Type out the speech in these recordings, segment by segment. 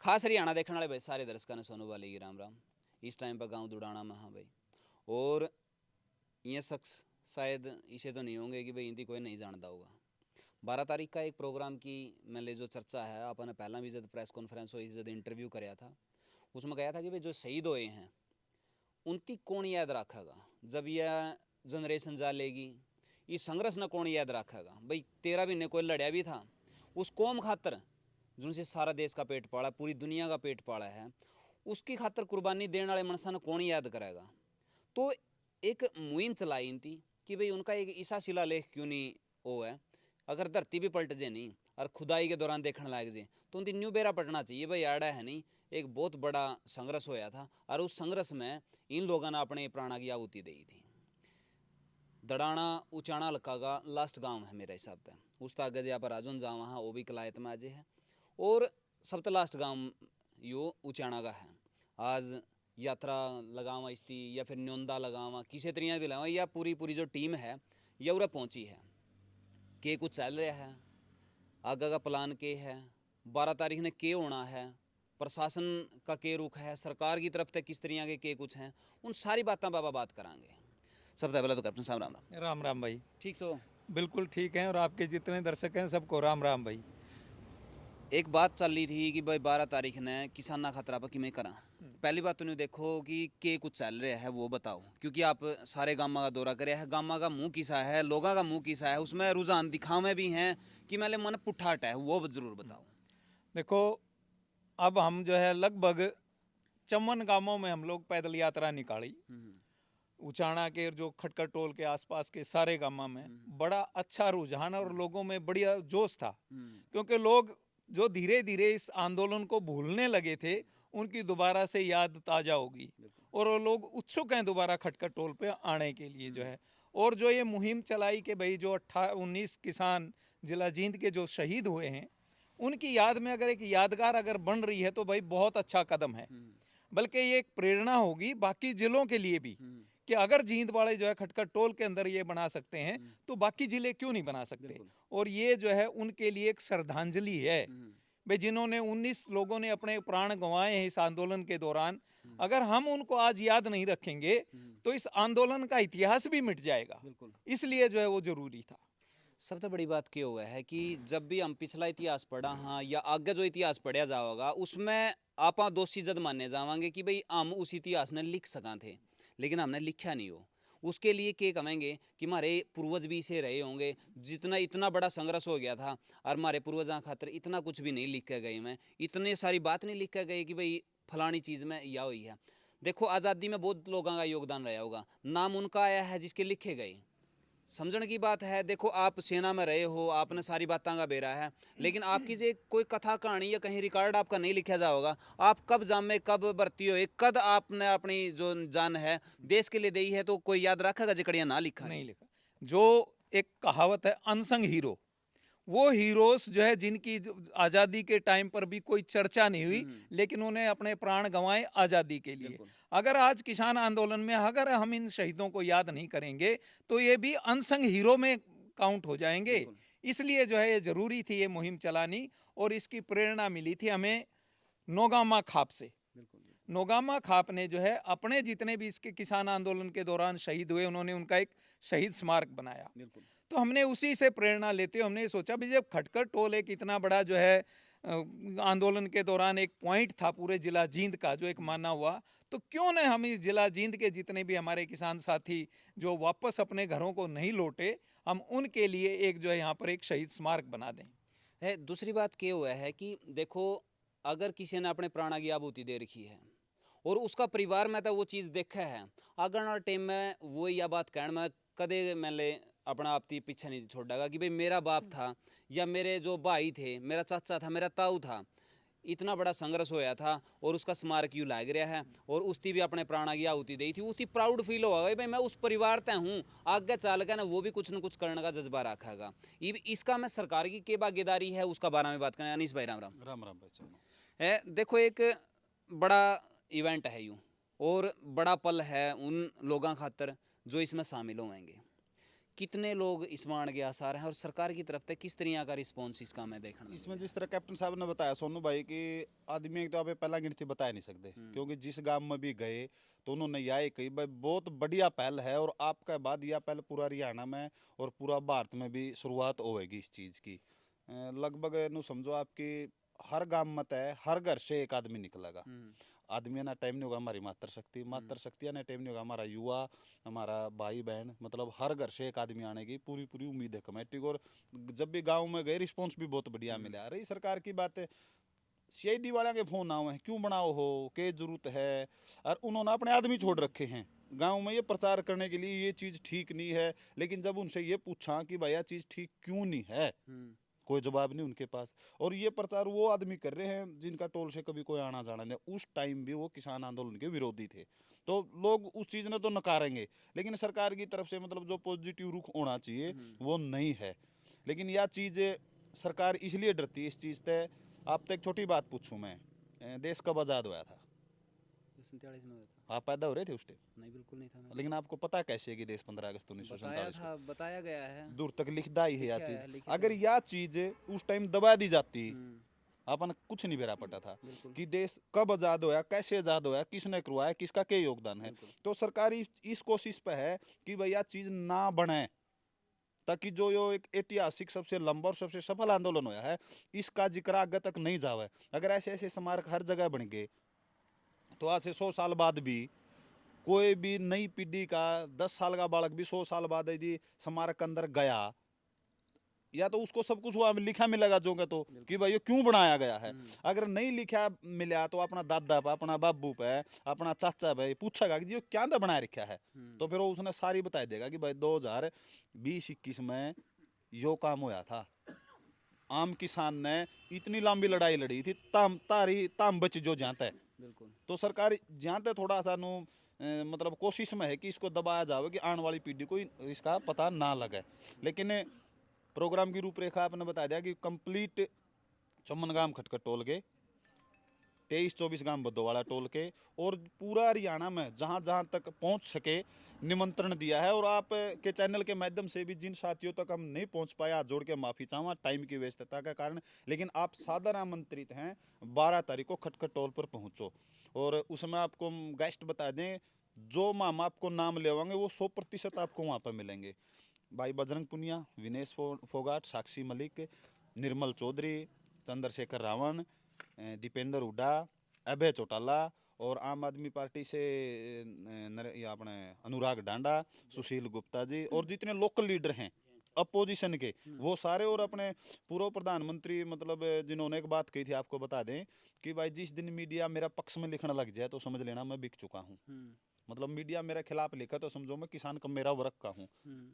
खास हरियाणा देखने वाले भाई सारे दर्शकों ने सोनू वाले की राम राम। इस टाइम पर गांव दुड़ाना में हाँ भाई, और ये शख्स शायद इसे तो नहीं होंगे कि भाई हिंदी कोई नहीं जानता होगा। 12 तारीख का एक प्रोग्राम की मैंने जो चर्चा है आपने पहला भी जब प्रेस कॉन्फ्रेंस हुई जब इंटरव्यू कराया था उसमें कहा था कि भाई जो शहीद हुए हैं उनकी कौन याद रखेगा जब यह जनरेशन जा लेगी, इस संघर्ष न कौन याद रखेगा। भाई 13 महीने कोई लड़या भी था उस कौम खातर जिनसे सारा देश का पेट पाला, पूरी दुनिया का पेट पाला है, उसकी खातर कुर्बानी देने वाले मनसा ने कौन याद करेगा। तो एक मुहिम चलाई थी कि भाई उनका एक ईसा शिलालेख क्यों नहीं वो है, अगर धरती भी पलट जाए नहीं और खुदाई के दौरान देखने लायक जाए तो उनकी न्यू बेरा पटना चाहिए भाई। आड़ा है नहीं, एक बहुत बड़ा संघर्ष होया था और उस संघर्ष में इन लोगों ने अपने प्राणा की आहुति दी थी। दड़ाना उचाणा लक्का का लास्ट गांव है मेरे हिसाब से, उस आगे जो पर राजन जाओ वहाँ वो भी कलायत में आज है, और सबसे लास्ट गांव यो उचाणा का है। आज यात्रा लगावा इसकी या फिर न्योंदा लगावा किसी तरीके भी लगावा या पूरी पूरी जो टीम है यह उरा पहुंची है के कुछ चल रहा है, आगे का प्लान के है, 12 तारीख ने के होना है, प्रशासन का के रुख है, सरकार की तरफ से किस तरीके के कुछ हैं, उन सारी बातें बाबा बात करांगे। सबसे पहले तो कैप्टन साहब राम राम। राम राम भाई। ठीक सो बिल्कुल ठीक है, और आपके जितने दर्शक हैं सबको राम राम भाई। एक बात चल रही थी कि भाई 12 तारीख ने किसाना खतरा पर किमें करा। पहली बात तो नहीं देखो कि के कुछ चल रहा है वो बताओ, क्योंकि आप सारे गामा का दौरा करे है, गामा का मुंह किसा है, लोगों का मुंह किसा है, उसमें रुझान दिखावे भी हैं कि मेरे मन पुठाट है, वो जरूर बताओ। देखो, अब हम जो है लगभग 54 गांवों में हम लोग पैदल यात्रा निकाली। उचाणा के जो खटकर टोल के आसपास के सारे गांवों में बड़ा अच्छा रुझान और लोगों में बढ़िया जोश था, क्योंकि लोग जो धीरे धीरे इस आंदोलन को भूलने लगे थे उनकी दोबारा से याद ताजा होगी, और वो लोग उत्सुक हैं दोबारा खटकर टोल पे आने के लिए जो है। और जो ये मुहिम चलाई कि भाई जो 19 किसान जिला जींद के जो शहीद हुए हैं उनकी याद में अगर एक यादगार अगर बन रही है तो भाई बहुत अच्छा कदम है, बल्कि ये एक प्रेरणा होगी बाकी जिलों के लिए भी कि अगर जींद वाले जो है खटकर टोल के अंदर ये बना सकते हैं तो बाकी जिले क्यों नहीं बना सकते। और ये जो है उनके लिए एक श्रद्धांजलि है भाई, जिन्होंने 19 लोगों ने अपने प्राण गंवाए हैं इस आंदोलन के दौरान। अगर हम उनको आज याद नहीं रखेंगे तो इस आंदोलन का इतिहास भी मिट जाएगा, इसलिए जो है वो जरूरी था। सबसे बड़ी बात क्या हुआ है कि जब भी हम पिछला इतिहास पढ़ा हाँ या आगे जो इतिहास पढ़ा जाओगा उसमें आप दोषी जद माने जावांगे कि भाई हम उस इतिहास ने लिख सका थे, लेकिन हमने लिखा नहीं हो। उसके लिए क्या कहेंगे कि हमारे पूर्वज भी इसे रहे होंगे, जितना इतना बड़ा संघर्ष हो गया था और हमारे पूर्वजा खातर इतना कुछ भी नहीं लिख के गए, में इतने सारी बात नहीं लिख के गए कि भाई फलानी चीज़ में यह हुई है। देखो आज़ादी में बहुत लोगों का योगदान रहा होगा, नाम उनका आया है जिसके लिखे गए, समझने की बात है। देखो आप सेना में रहे हो, आपने सारी बातें का बेरा है, लेकिन आपकी जो कोई कथा कहानी या कहीं रिकॉर्ड आपका नहीं लिखा जाओगा, आप कब जामे कब भर्ती हो, कद आपने अपनी जो जान है देश के लिए दी है, तो कोई याद रखेगा जिकड़िया ना लिखा नहीं लिखा। जो एक कहावत है अनसंग हीरो, वो हीरोस जो है जिनकी आज़ादी के टाइम पर भी कोई चर्चा नहीं हुई लेकिन उन्हें अपने प्राण गंवाए आज़ादी के लिए। अगर आज किसान आंदोलन में अगर हम इन शहीदों को याद नहीं करेंगे तो ये भी अनसंग हीरो में काउंट हो जाएंगे। इसलिए जो है ये जरूरी थी ये मुहिम चलानी, और इसकी प्रेरणा मिली थी हमें नोगामा खाप से। नोगामा खाप ने जो है अपने जितने भी इसके किसान आंदोलन के दौरान शहीद हुए उन्होंने उनका एक शहीद स्मारक बनाया। तो हमने उसी से प्रेरणा लेते हुए हमने सोचा भी जब खटकर टोल एक इतना बड़ा जो है आंदोलन के दौरान एक पॉइंट था पूरे जिला जींद का जो एक माना हुआ, तो क्यों न हम इस जिला जींद के जितने भी हमारे किसान साथी जो वापस अपने घरों को नहीं लौटे, हम उनके लिए एक जो है यहाँ पर एक शहीद स्मारक बना दें। है दूसरी बात क्या हुआ है कि देखो अगर किसी ने अपने प्राणा की आहुति दे रखी है और उसका परिवार में तो वो चीज़ देखा है, अगर टाइम में वो यह बात कहने में कदे मैंने अपना आप ती पीछे नहीं छोड़ेगा कि भाई मेरा बाप था या मेरे जो भाई थे, मेरा चाचा था, मेरा ताऊ था, इतना बड़ा संघर्ष होया था और उसका स्मारक यूँ लाग रहा है और उसकी भी अपने प्राणा की आहुति दी थी, उसकी प्राउड फील होगा भाई मैं उस परिवार तय हूँ, आगे चल के ना वो भी कुछ न कुछ करने का जज्बा रखेगा। इसका मैं सरकार की क्या भागीदारी है उसका बारे में बात करें। अनीस भाई राम राम। राम राम भाई। है देखो एक बड़ा इवेंट है यूँ और बड़ा पल है उन लोगों खातर जो इसमें शामिल होंगे, कितने लोग इस माण के आसार हैं और सरकार की तरफ से किस तरह का रिस्पॉन्स इसका मैं देखना इसमें जिस तरह कैप्टन साहब ने बताया सोनू भाई कि आदमी तो आप पहला गिनती बता नहीं सकते, क्योंकि जिस गांव में भी गए तो उन्होंने यही कही भाई बहुत बढ़िया पहल है, और आपका बाद यह पहल पूरा हरियाणा में और पूरा भारत में भी शुरुआत होगी इस चीज़ की। लगभग नु समझो आपकी हर गांव में तय हर घर से एक आदमी निकलेगा। आदमी ना टाइम नहीं होगा हमारी मातृ शक्ति ना टाइम नहीं होगा हमारा युवा, हमारा भाई बहन, मतलब हर घर से एक आदमी आने की पूरी पूरी उम्मीद है कमेटी को। और जब भी गांव में गए रिस्पांस भी बहुत बढ़िया मिला। रही सरकार की बात है, सीआईडी वाले के फोन आए हैं क्यों बनाओ हो, क्या जरूरत है, और उन्होंने अपने आदमी छोड़ रखे हैं गांव में ये प्रचार करने के लिए ये चीज़ ठीक नहीं है। लेकिन जब उनसे ये पूछा कि भाई यह चीज़ ठीक क्यों नहीं है, कोई जवाब नहीं उनके पास। और ये प्रचार वो आदमी कर रहे हैं जिनका टोल से कभी कोई आना जाना नहीं। उस टाइम भी वो किसान आंदोलन के विरोधी थे, तो लोग उस चीज़ ने तो नकारेंगे, लेकिन सरकार की तरफ से मतलब जो पॉजिटिव रुख होना चाहिए वो नहीं है। लेकिन यह चीज़ सरकार इसलिए डरती है इस चीज़ से। आप तो एक छोटी बात पूछूं मैं, देश कब आज़ाद हुआ था? 47 में हुआ था। आप पैदा हो रहे थे उस टाइम? नहीं, बिल्कुल नहीं था मैं। लेकिन आपको पता कैसे है कि देश 15 अगस्त बताया 1947 था, बताया गया है। दूर तक लिखदा ही है यह लिखा है, चीज़। लिखित अगर है। यह चीज़ उस टाइम दबा दी जाती, हम्म, अपन कुछ नहीं बेरा पटा था बिल्कुल। कि देश कब आज़ाद होया, कैसे आज़ाद होया, किसने करवाया, किसका क्या योगदान है। बिल्कुल। तो सरकार इस कोशिश पे है कि भैया चीज़ ना बने, ताकि जो यो एक ऐतिहासिक सबसे लंबा और सबसे सफल आंदोलन होया है इसका जिक्र आगे तक नहीं जावे। अगर ऐसे ऐसे स्मारक हर जगह बन गए तो आज से 100 साल बाद भी कोई भी नई पीढ़ी का 10 साल का बालक भी 100 साल बाद यदि स्मारक के अंदर गया, या तो उसको सब कुछ वहाँ लिखा मिलेगा जो तो कि भाई ये क्यों बनाया गया है। अगर नहीं लिखा मिला तो अपना दादा पे, अपना बाबू पे, अपना चाचा पे पूछेगा कि जी ये क्या था बनाया रखा है, तो फिर वो उसने सारी बता देगा कि भाई 2020-21 में यो काम होया था। आम किसान ने इतनी लंबी लड़ाई लड़ी थी, ताम बच जो जानता है। बिल्कुल। तो सरकार जानते थोड़ा सा मतलब कोशिश में है कि इसको दबाया जाए कि आने वाली पीढ़ी को इसका पता ना लगे। लेकिन प्रोग्राम की रूपरेखा आपने बता दिया कि कंप्लीट चमन गांव खटखट टोल के 23-24 गांव बद्दोवाड़ा टोल के और पूरा हरियाणा में जहां जहां तक पहुंच सके निमंत्रण दिया है। और आप के चैनल के माध्यम से भी जिन साथियों तक हम नहीं पहुंच पाए हाथ जोड़ के माफ़ी चाहूँगा टाइम की व्यस्तता के कारण, लेकिन आप सादर आमंत्रित हैं 12 तारीख को खटखट टोल पर पहुंचो। और उसमें आपको गेस्ट बता दें, जो हम आपको नाम लेवाएंगे वो 100% आपको वहाँ पर मिलेंगे। भाई बजरंग पुनिया, विनेश फोगाट, साक्षी मलिक, निर्मल चौधरी, चंद्रशेखर रावण, दीपेंद्र हुड्डा, अभय चौटाला, और आम आदमी पार्टी से ये अपने अनुराग डांडा, सुशील गुप्ता जी, और जितने लोकल लीडर हैं अपोजिशन के वो सारे, और अपने पूर्व प्रधानमंत्री, मतलब जिन्होंने एक बात कही थी आपको बता दें कि भाई जिस दिन मीडिया मेरा पक्ष में लिखने लग जाए तो समझ लेना मैं बिक चुका हूँ। मतलब मीडिया मेरे खिलाफ लिखा तो समझो मैं किसान का मेरा वर्ग का हूँ।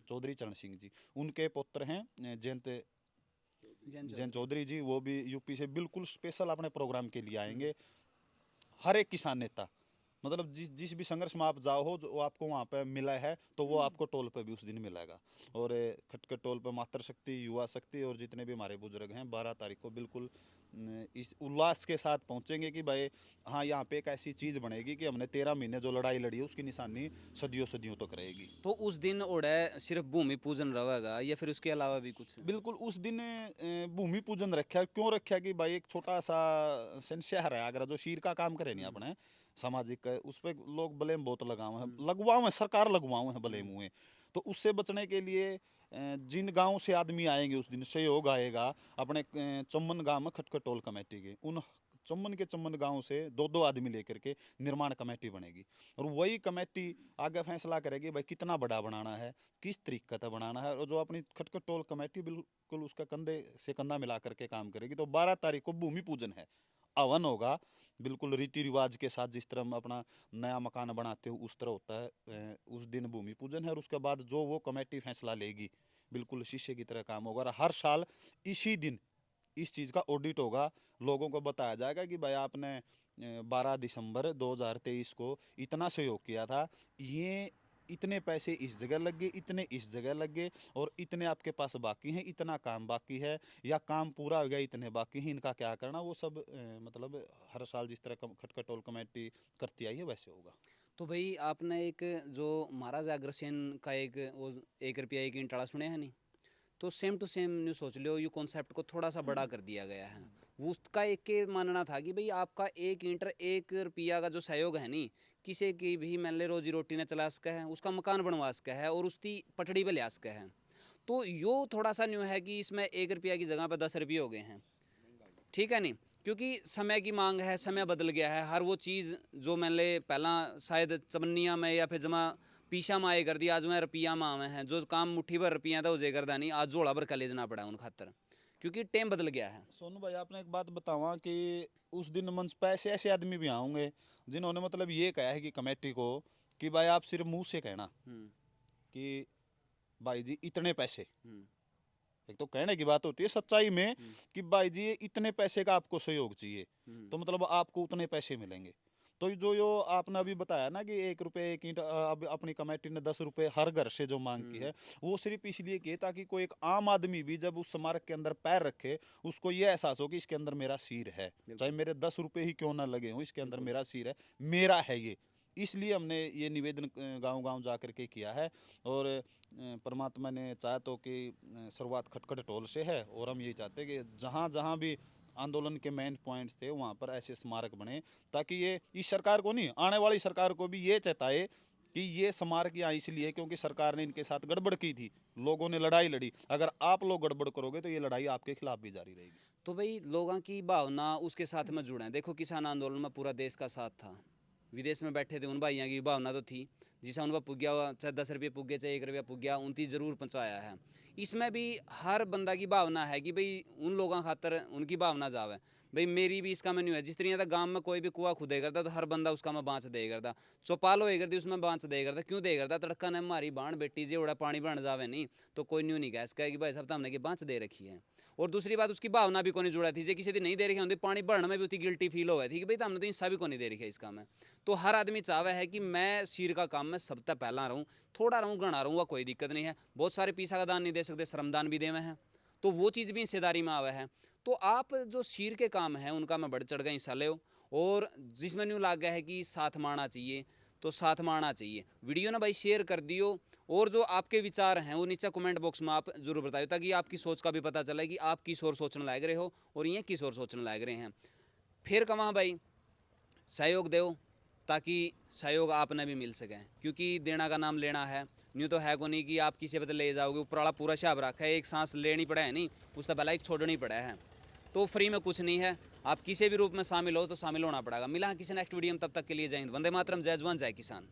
चौधरी चरण सिंह जी, उनके पुत्र हैं जैन चौधरी जी, वो भी यूपी से बिल्कुल स्पेशल अपने प्रोग्राम के लिए आएंगे। हर एक किसान नेता, मतलब जिस भी संघर्ष में आप जाओ हो जो आपको वहाँ पे मिला है तो वो आपको टोल पे भी उस दिन मिलेगा। और खटखट टोल पे मातृ शक्ति, युवा शक्ति और जितने भी हमारे बुजुर्ग हैं 12 तारीख को बिल्कुल इस उल्लास के साथ पहुँचेंगे कि भाई हाँ यहाँ पे एक ऐसी चीज़ बनेगी कि हमने 13 महीने जो लड़ाई लड़ी है उसकी निशानी सदियों सदियों तक रहेगी। तो उस दिन ओढ़े सिर्फ भूमि पूजन रहेगा या फिर उसके अलावा भी कुछ? बिल्कुल उस दिन भूमि पूजन रखा, क्यों रखा कि भाई एक छोटा सा शहर है आगरा जो शीर का काम करे नहीं अपने सामाजिक, उस पर लोग ब्लेम बहुत लगवाओ है सरकार लगवाओ है ब्लेम हुए। तो उससे बचने के लिए जिन गांव से आदमी आएंगे उस दिन सहयोग आएगा अपने चम्मन गांव में खटखट टोल कमेटी के, उन चम्मन गांव से 2-2 आदमी लेकर के निर्माण कमेटी बनेगी। और वही कमेटी आगे फैसला करेगी भाई कितना बड़ा बनाना है, किस तरीके का बनाना है। और जो अपनी खटखट टोल कमेटी बिल्कुल उसका कंधे से कंधा मिला करके काम करेगी। तो 12 तारीख को भूमि पूजन है, हवन होगा बिल्कुल रीति रिवाज के साथ, जिस तरह हम अपना नया मकान बनाते हो उस तरह होता है। उस दिन भूमि पूजन है और उसके बाद जो वो कमेटी फैसला लेगी बिल्कुल शीशे की तरह काम होगा। और हर साल इसी दिन इस चीज़ का ऑडिट होगा, लोगों को बताया जाएगा कि भाई आपने 12 दिसंबर 2023 को इतना सहयोग किया था, ये इतने पैसे इस जगह लग गए, इतने इस जगह लग गए, और इतने आपके पास बाकी हैं, इतना काम बाकी है, या काम पूरा हो गया इतने बाकी हैं, इनका क्या करना, वो सब मतलब हर साल जिस तरह खटखट टोल कमेटी करती आई है वैसे होगा। तो भाई आपने एक जो महाराजा अग्रसेन का एक वो 1 रुपया 1 ईंट वाला सुने हैं नहीं, तो सेम टू सेम न्यू सोच लो, ये कॉन्सेप्ट को थोड़ा सा बड़ा कर दिया गया है। उसका एक के मानना था कि भाई आपका 1 ईंट 1 रुपया का जो सहयोग है नहीं, किसी की भी मान ले रोजी रोटी ने चला सका है, उसका मकान बनवा सका है और उसकी पटड़ी पे ले आ सका है। तो यो थोड़ा सा न्यू है कि इसमें 1 रुपया की जगह पर 10 रुपये हो गए हैं, ठीक है नहीं, क्योंकि समय की मांग है, समय बदल गया है। हर वो चीज़ जो मान ले पहला शायद चमनिया में या फिर जमा पीछा में आए कर दी, आज मैं रुपया में आवे हैं, जो काम मुट्ठी भर रुपया था वो जे करदा नहीं, आज जोड़ा भर कलेजना पड़ा उन खातर, क्योंकि टाइम बदल गया है। सोनू भाई आपने एक बात बतावा कि उस दिन मंच पे ऐसे आदमी भी आएंगे जिन्होंने मतलब ये कहा है कि कमेटी को कि भाई आप सिर्फ मुंह से कहना कि भाई जी इतने पैसे, एक तो कहने की बात होती है सच्चाई में कि भाई जी ये इतने पैसे का आपको सहयोग चाहिए, तो मतलब आपको उतने पैसे मिलेंगे। तो जो आपने अभी बताया ना कि 1 रुपये 1 ईंट, अब अपनी कमेटी ने 10 रुपये हर घर से जो मांग की है, वो सिर्फ इसलिए की है ताकि कोई एक आम आदमी भी जब उस स्मारक के अंदर पैर रखे उसको ये एहसास हो कि इसके अंदर मेरा सिर है, चाहे मेरे 10 रुपये ही क्यों ना लगे हो, इसके अंदर मेरा सिर है, मेरा है ये। इसलिए हमने ये निवेदन गांव-गांव जा कर के किया है। और परमात्मा ने चाहा तो कि शुरुआत खटखट टोल से है, और हम यही चाहते हैं कि जहाँ जहाँ भी आंदोलन के मेन पॉइंट्स थे वहाँ पर ऐसे स्मारक बने, ताकि ये इस सरकार को नहीं, आने वाली सरकार को भी ये चेताए कि ये स्मारक यहाँ इसलिए क्योंकि सरकार ने इनके साथ गड़बड़ की थी, लोगों ने लड़ाई लड़ी, अगर आप लोग गड़बड़ करोगे तो ये लड़ाई आपके खिलाफ भी जारी रहेगी। तो भाई लोगों की भावना उसके साथ में जुड़े हैं। देखो किसान आंदोलन में पूरा देश का साथ था, विदेश में बैठे थे उन भाइयों की भावना तो थी, जिसे उनका पुग्या हुआ, चाहे 10 रुपये पुगे चाहे 1 रुपया पुग्या, उनकी जरूर पहुँचाया है। इसमें भी हर बंदा की भावना है कि भाई उन लोगों खातर उनकी भावना जावे, भाई मेरी भी इसका में नहीं है। जिस तरह गांव में कोई भी कुआ खुदे करता तो हर बंदा उसका में बाँच दे करता, चौपाल होए करती उसमें बाँच दे करता, क्यों दे करता, तड़का ने हमारी बाण बेटी जे उड़ा पानी बन जावे नहीं तो कोई न्यू नहीं कह सका कि भाई साहब तो हमने की बाँच दे रखी है। और दूसरी बात उसकी भावना भी को नहीं जुड़ा थी, जे किसी दिन नहीं दे रखी होती पानी भरने में भी उतनी गिल्टी फील हो थी कि भाई तो हमने तो हिस्सा भी को नहीं दे रखी है इसका में। तो हर आदमी चाहवा है कि मैं सिर का काम में सबसे पहला रहूँ, थोड़ा रहूँ घना रहूँ, कोई दिक्कत नहीं है। बहुत सारे पीसा का दान नहीं दे सकते, श्रमदान भी देवे हैं, तो वो चीज़ भी हिस्सेदारी में आवे है। तो आप जो सिर के काम हैं उनका मैं बढ़ चढ़ गए हिस्सा ले, और जिसमें न्यू लाग गया है कि साथ मारना चाहिए तो साथ मारना चाहिए। वीडियो ना भाई शेयर कर दियो, और जो आपके विचार हैं वो नीचे कमेंट बॉक्स में आप जरूर बताइए, ताकि आपकी सोच का भी पता चले कि आप किस ओर सोचने लायक रहे हो और ये किस ओर सोचने लायक रहे हैं। फिर कमा भाई सहयोग दो, ताकि सहयोग आपने भी मिल सके, क्योंकि देना का नाम लेना है, न्यू तो है को नहीं कि आप किसी पे ले जाओगे, ऊपर वाला पूरा हिसाब रखा है, एक सांस लेनी पड़ा है नहीं, उससे पहले एक छोड़नी पड़ा है, तो फ्री में कुछ नहीं है। आप किसी भी रूप में शामिल हो तो शामिल होना पड़ेगा। मिला किसी नेक्स्ट वीडियो में, तब तक के लिए जय हिंद, वंदे मातरम, जय जवान जय किसान।